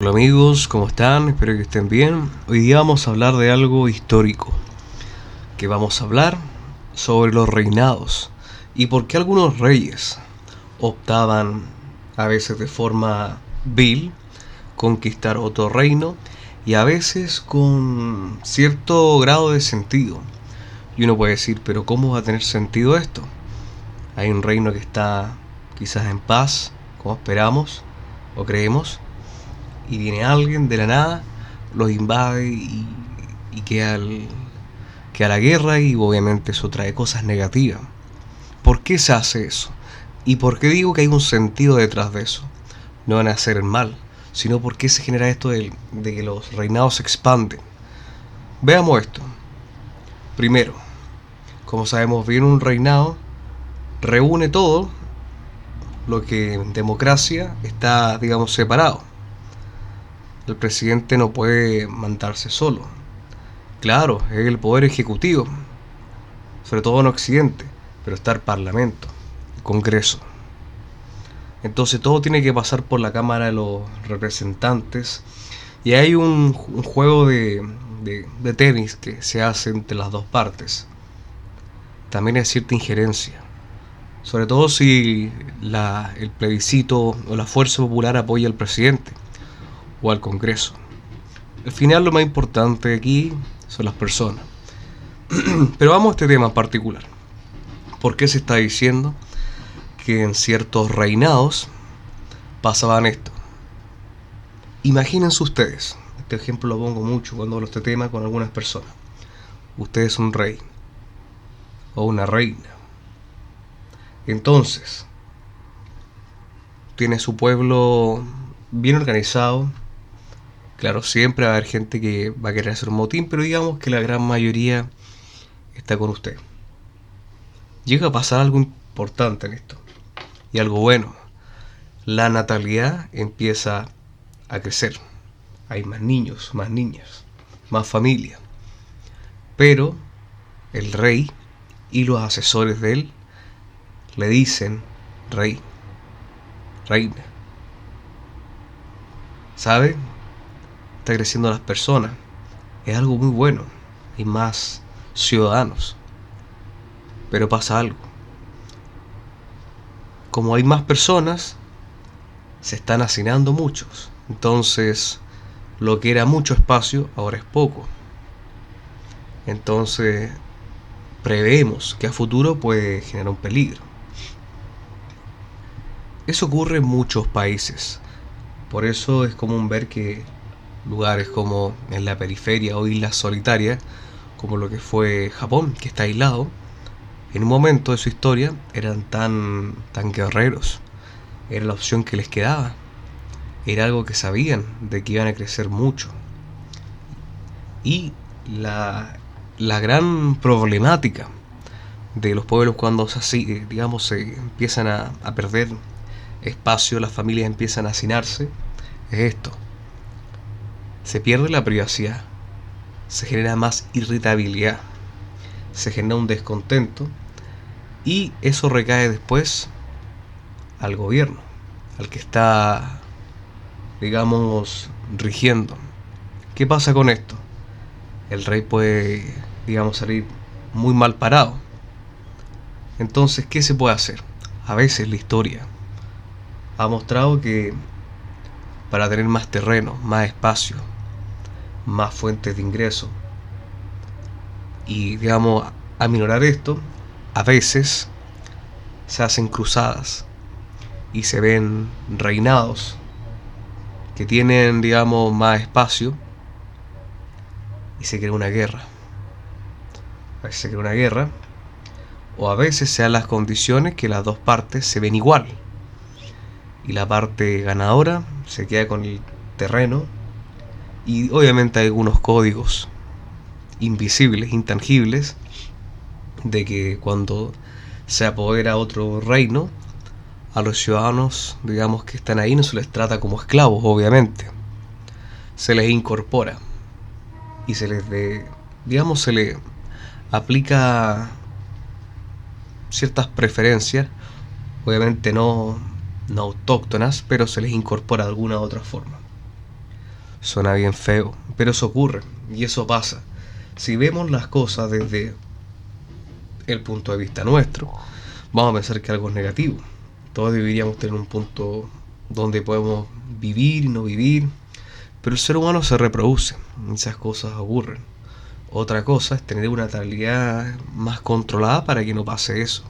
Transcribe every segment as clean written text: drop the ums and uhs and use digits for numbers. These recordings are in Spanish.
Hola amigos, ¿cómo están? Espero que estén bien. Hoy día vamos a hablar de algo histórico, que vamos a hablar sobre los reinados y por qué algunos reyes optaban, a veces de forma vil, conquistar otro reino y a veces con cierto grado de sentido. Y uno puede decir, pero ¿cómo va a tener sentido esto? Hay un reino que está quizás en paz, como esperamos o creemos, y viene alguien de la nada, los invade y queda la guerra, y obviamente eso trae cosas negativas. ¿Por qué se hace eso? ¿Y por qué digo que hay un sentido detrás de eso? No van a hacer el mal, sino por qué se genera esto de que los reinados se expanden. Veamos esto. Primero, como sabemos bien, un reinado reúne todo lo que en democracia está, digamos, separado. El presidente no puede mandarse solo. Claro, es el poder ejecutivo, sobre todo en Occidente, pero está el Parlamento, el Congreso. Entonces todo tiene que pasar por la Cámara de los Representantes, y hay un juego de tenis que se hace entre las dos partes. También hay cierta injerencia, sobre todo si el plebiscito o la fuerza popular apoya al presidente o al Congreso. Al final lo más importante aquí son las personas. Pero vamos a este tema en particular. ¿Por qué se está diciendo que en ciertos reinados pasaban esto? Imagínense ustedes, este ejemplo lo pongo mucho cuando hablo de este tema con algunas personas. Usted es un rey o una reina. Entonces, tiene su pueblo bien organizado. Claro, siempre va a haber gente que va a querer hacer un motín, pero digamos que la gran mayoría está con usted. Llega a pasar algo importante en esto, y algo bueno. La natalidad empieza a crecer. Hay más niños, más niñas, más familia. Pero el rey y los asesores de él le dicen rey, reina. ¿Sabe? Está creciendo las personas. Es algo muy bueno. Hay más ciudadanos. Pero pasa algo. Como hay más personas, se están hacinando muchos. Entonces, lo que era mucho espacio, ahora es poco. Entonces, preveemos que a futuro puede generar un peligro. Eso ocurre en muchos países. Por eso es común ver que lugares como en la periferia o islas solitarias, como lo que fue Japón, que está aislado, en un momento de su historia eran tan guerreros. Era la opción que les quedaba. Era algo que sabían de que iban a crecer mucho. Y la gran problemática de los pueblos cuando digamos, se empiezan a perder espacio, las familias empiezan a hacinarse, es esto. Se pierde la privacidad, se genera más irritabilidad, se genera un descontento, y eso recae después al gobierno, al que está, digamos, rigiendo. ¿Qué pasa con esto? El rey puede, digamos, salir muy mal parado. Entonces, ¿qué se puede hacer? A veces la historia ha mostrado que para tener más terreno, más espacio, más fuentes de ingreso y, digamos, aminorar esto, a veces se hacen cruzadas y se ven reinados que tienen, digamos, más espacio, y se crea una guerra. A veces se crea una guerra, o a veces se dan las condiciones que las dos partes se ven igual, y la parte ganadora se queda con el terreno, y obviamente hay algunos códigos invisibles, intangibles, de que cuando se apodera otro reino, a los ciudadanos, digamos, que están ahí no se les trata como esclavos, obviamente. Se les incorpora y se les se les aplica ciertas preferencias, obviamente no autóctonas, pero se les incorpora de alguna u otra forma. Suena bien feo, pero eso ocurre y eso pasa. Si vemos las cosas desde el punto de vista nuestro, vamos a pensar que algo es negativo. Todos deberíamos tener un punto donde podemos vivir y no vivir, pero el ser humano se reproduce, esas cosas ocurren. Otra cosa es tener una natalidad más controlada para que no pase eso.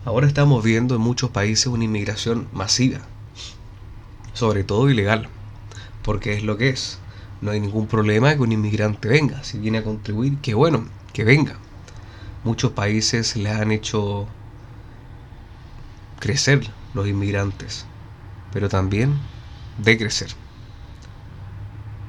Ahora estamos viendo en muchos países una inmigración masiva, sobre todo ilegal, porque es lo que es. No hay ningún problema que un inmigrante venga. Si viene a contribuir, qué bueno, que venga. Muchos países le han hecho crecer los inmigrantes, pero también decrecer.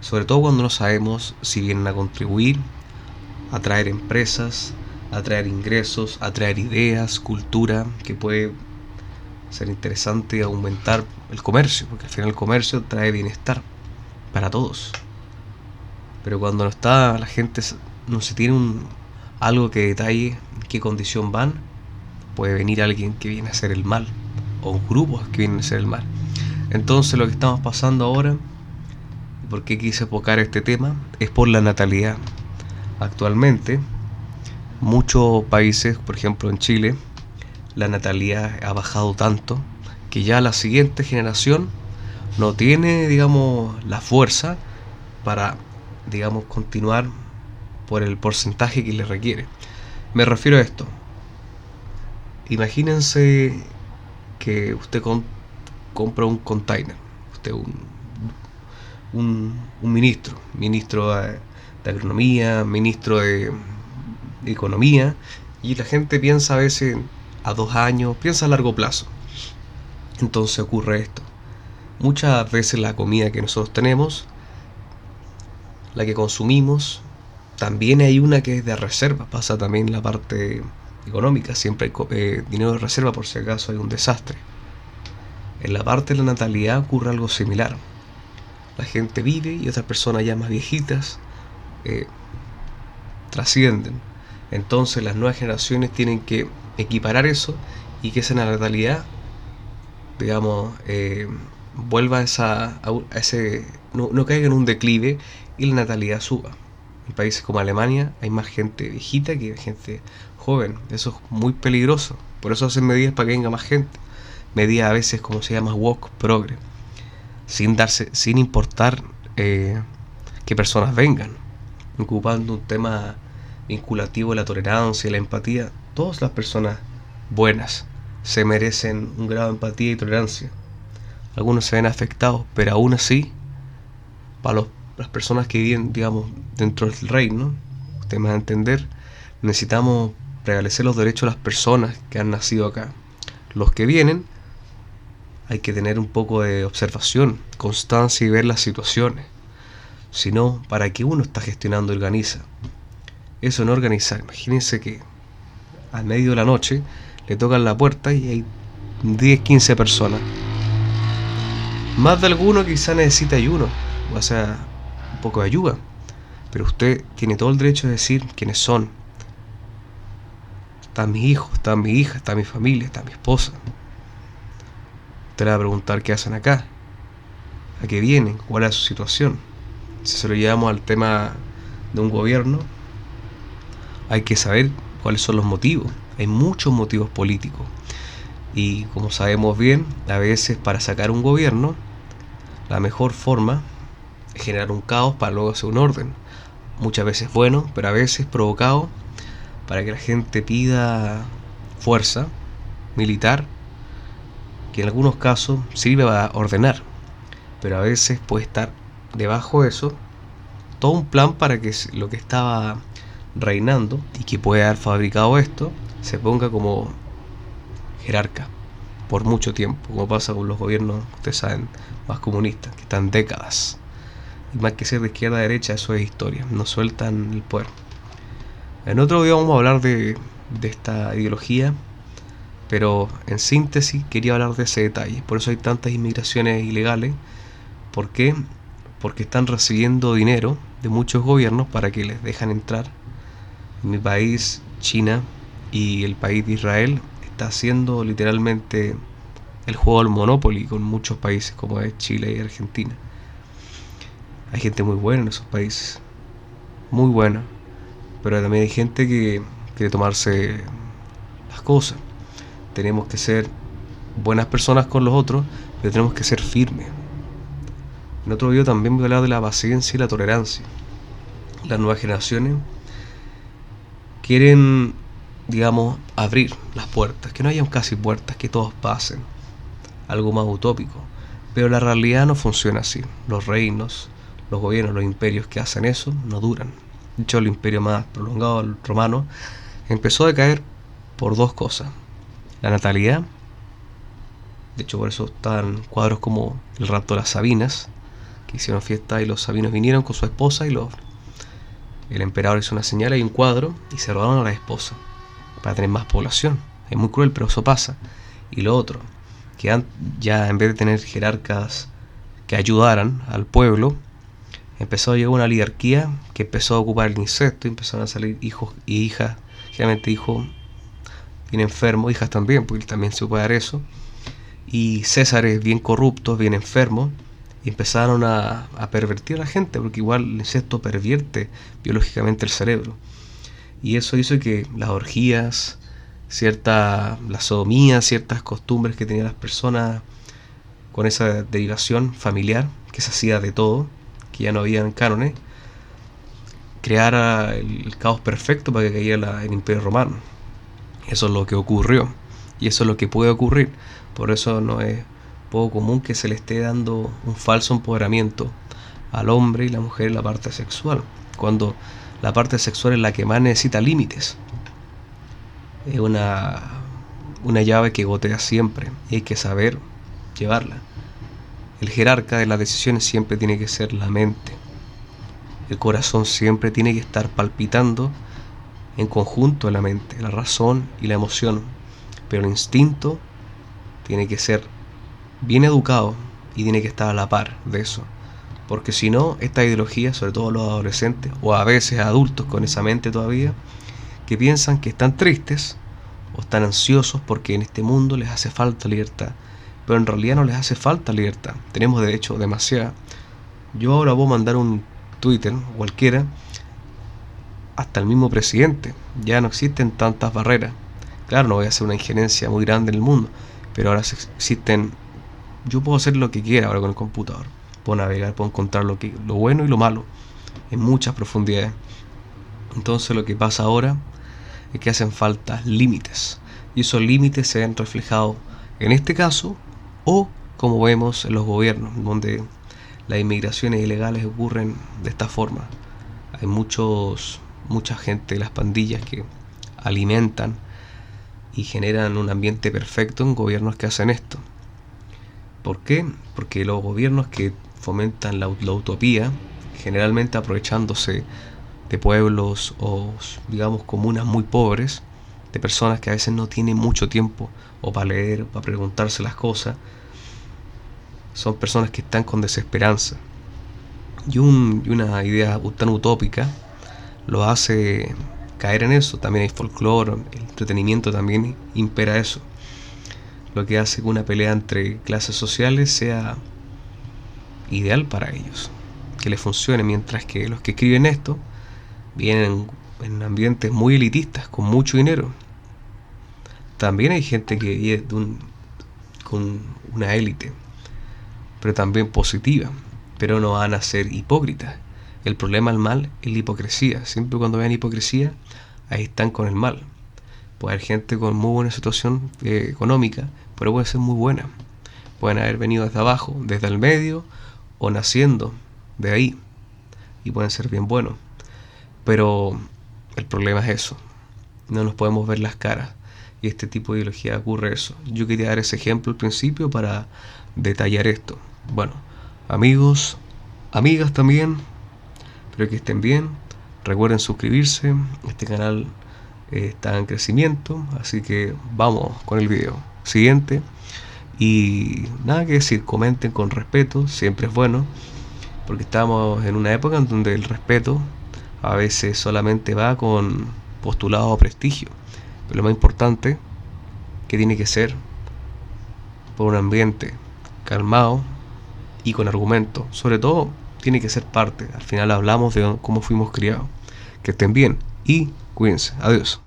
Sobre todo cuando no sabemos si vienen a contribuir, a traer empresas, a traer ingresos, a traer ideas, cultura, que puede ser interesante aumentar el comercio, porque al final el comercio trae bienestar para todos. Pero cuando no está la gente, no se tiene algo que detalle en qué condición van, puede venir alguien que viene a hacer el mal, o un grupo que viene a hacer el mal. Entonces lo que estamos pasando ahora, y por qué quise enfocar este tema, es por la natalidad. Actualmente, muchos países, por ejemplo en Chile, la natalidad ha bajado tanto que ya la siguiente generación no tiene, digamos, la fuerza para, digamos, continuar por el porcentaje que le requiere. Me refiero a esto. Imagínense que usted compra un container, usted un ministro de agronomía, ministro de economía, y la gente piensa a veces a 2 años, piensa a largo plazo. Entonces ocurre esto. Muchas veces la comida que nosotros tenemos, la que consumimos, también hay una que es de reserva. Pasa también la parte económica, siempre hay dinero de reserva por si acaso hay un desastre. En la parte de la natalidad ocurre algo similar. La gente vive y otras personas ya más viejitas trascienden. Entonces las nuevas generaciones tienen que equiparar eso y que esa natalidad, digamos, vuelva a ese, no caiga en un declive y la natalidad suba. En países como Alemania hay más gente viejita que gente joven. Eso es muy peligroso. Por eso hacen medidas para que venga más gente. Medidas a veces como se llama woke, progre, sin importar que personas vengan, ocupando un tema vinculativo de la tolerancia y la empatía. Todas las personas buenas se merecen un grado de empatía y tolerancia. Algunos se ven afectados, pero aún así, para las personas que viven, digamos, dentro del reino, usted me va a entender, necesitamos prevalecer los derechos de las personas que han nacido acá. Los que vienen, hay que tener un poco de observación, constancia y ver las situaciones. Si no, ¿para qué uno está gestionando y organiza? Eso no organizar. Imagínense que a medio de la noche le tocan la puerta y hay 10, 15 personas. Más de alguno quizá necesita ayuno, o sea, un poco de ayuda. Pero usted tiene todo el derecho de decir quiénes son. Están mis hijos, está mi hija, está mi familia, está mi esposa. Usted le va a preguntar qué hacen acá, a qué vienen, cuál es su situación. Si se lo llevamos al tema de un gobierno, hay que saber cuáles son los motivos. Hay muchos motivos políticos. Y como sabemos bien, a veces para sacar un gobierno, la mejor forma es generar un caos para luego hacer un orden. Muchas veces bueno, pero a veces provocado para que la gente pida fuerza militar, que en algunos casos sirve para ordenar, pero a veces puede estar debajo de eso todo un plan para que lo que estaba reinando y que puede haber fabricado esto se ponga como jerarca por mucho tiempo, como pasa con los gobiernos, ustedes saben, más comunistas, que están décadas. Y más que ser de izquierda a derecha, eso es historia, no sueltan el poder. En otro video vamos a hablar de esta ideología, pero en síntesis quería hablar de ese detalle. Por eso hay tantas inmigraciones ilegales. ¿Por qué? Porque están recibiendo dinero de muchos gobiernos para que les dejan entrar. En mi país, China, y el país de Israel está haciendo literalmente el juego del Monopoly con muchos países como es Chile y Argentina. Hay gente muy buena en esos países, muy buena, pero también hay gente que quiere tomarse las cosas. Tenemos que ser buenas personas con los otros, pero tenemos que ser firmes. En otro video también voy a hablar de la paciencia y la tolerancia. Las nuevas generaciones quieren, digamos, abrir las puertas, que no hayan casi puertas, que todos pasen, algo más utópico. Pero la realidad no funciona así. Los reinos, los gobiernos, los imperios que hacen eso no duran. De hecho, el imperio más prolongado, el romano, empezó a decaer por dos cosas: la natalidad. De hecho, por eso están cuadros como el rapto de las Sabinas, que hicieron fiesta y los sabinos vinieron con su esposa y el emperador hizo una señal, hay un cuadro, y se robaron a la esposa para tener más población. Es muy cruel, pero eso pasa. Y lo otro, que ya en vez de tener jerarcas que ayudaran al pueblo, empezó a llegar una oligarquía que empezó a ocupar el incesto y empezaron a salir hijos y hijas, generalmente hijos bien enfermos, hijas también, porque también se puede dar eso, y césares bien corruptos, bien enfermos, y empezaron a pervertir a la gente, porque igual el incesto pervierte biológicamente el cerebro. Y eso hizo que las orgías, la sodomía, ciertas costumbres que tenían las personas con esa derivación familiar, que se hacía de todo, que ya no habían cánones, creara el caos perfecto para que cayera el Imperio Romano. Eso es lo que ocurrió, y eso es lo que puede ocurrir. Por eso no es poco común que se le esté dando un falso empoderamiento al hombre y la mujer en la parte sexual, cuando la parte sexual es la que más necesita límites. Es una llave que gotea siempre y hay que saber llevarla. El jerarca de las decisiones siempre tiene que ser la mente. El corazón siempre tiene que estar palpitando en conjunto a la mente, la razón y la emoción, pero el instinto tiene que ser bien educado y tiene que estar a la par de eso, porque si no, esta ideología, sobre todo los adolescentes o a veces adultos con esa mente todavía, que piensan que están tristes o están ansiosos porque en este mundo les hace falta libertad, pero en realidad no les hace falta libertad, tenemos de hecho demasiada. Yo ahora voy a mandar un Twitter cualquiera, hasta el mismo presidente, ya no existen tantas barreras. Claro, no voy a hacer una injerencia muy grande en el mundo, pero ahora existen. Yo puedo hacer lo que quiera ahora con el computador, puedo navegar, puedo encontrar lo bueno y lo malo en muchas profundidades. Entonces lo que pasa ahora es que hacen falta límites, y esos límites se ven reflejados en este caso, o como vemos en los gobiernos, donde las inmigraciones ilegales ocurren de esta forma. Hay mucha gente de las pandillas que alimentan y generan un ambiente perfecto en gobiernos que hacen esto. ¿Por qué? Porque los gobiernos que fomentan la utopía, generalmente aprovechándose de pueblos o, digamos, comunas muy pobres, de personas que a veces no tienen mucho tiempo o para leer, o para preguntarse las cosas, son personas que están con desesperanza. Y una idea tan utópica lo hace caer en eso. También hay folclore, el entretenimiento también impera eso, lo que hace que una pelea entre clases sociales sea ideal para ellos, que les funcione, mientras que los que escriben esto vienen en ambientes muy elitistas, con mucho dinero. También hay gente que vive con una élite, pero también positiva, pero no van a ser hipócritas. El problema del mal es la hipocresía. Siempre cuando vean hipocresía, ahí están con el mal. Puede haber gente con muy buena situación económica, pero puede ser muy buena. Pueden haber venido desde abajo, desde el medio, o naciendo de ahí, y pueden ser bien buenos. Pero el problema es eso, no nos podemos ver las caras, y este tipo de ideología ocurre eso. Yo quería dar ese ejemplo al principio para detallar esto. Bueno, amigos, amigas también, espero que estén bien. Recuerden suscribirse, este canal está en crecimiento, así que vamos con el video siguiente. Y nada que decir, comenten con respeto, siempre es bueno, porque estamos en una época en donde el respeto a veces solamente va con postulado o prestigio, pero lo más importante que tiene que ser por un ambiente calmado y con argumentos, sobre todo tiene que ser parte. Al final hablamos de cómo fuimos criados. Que estén bien y cuídense. Adiós.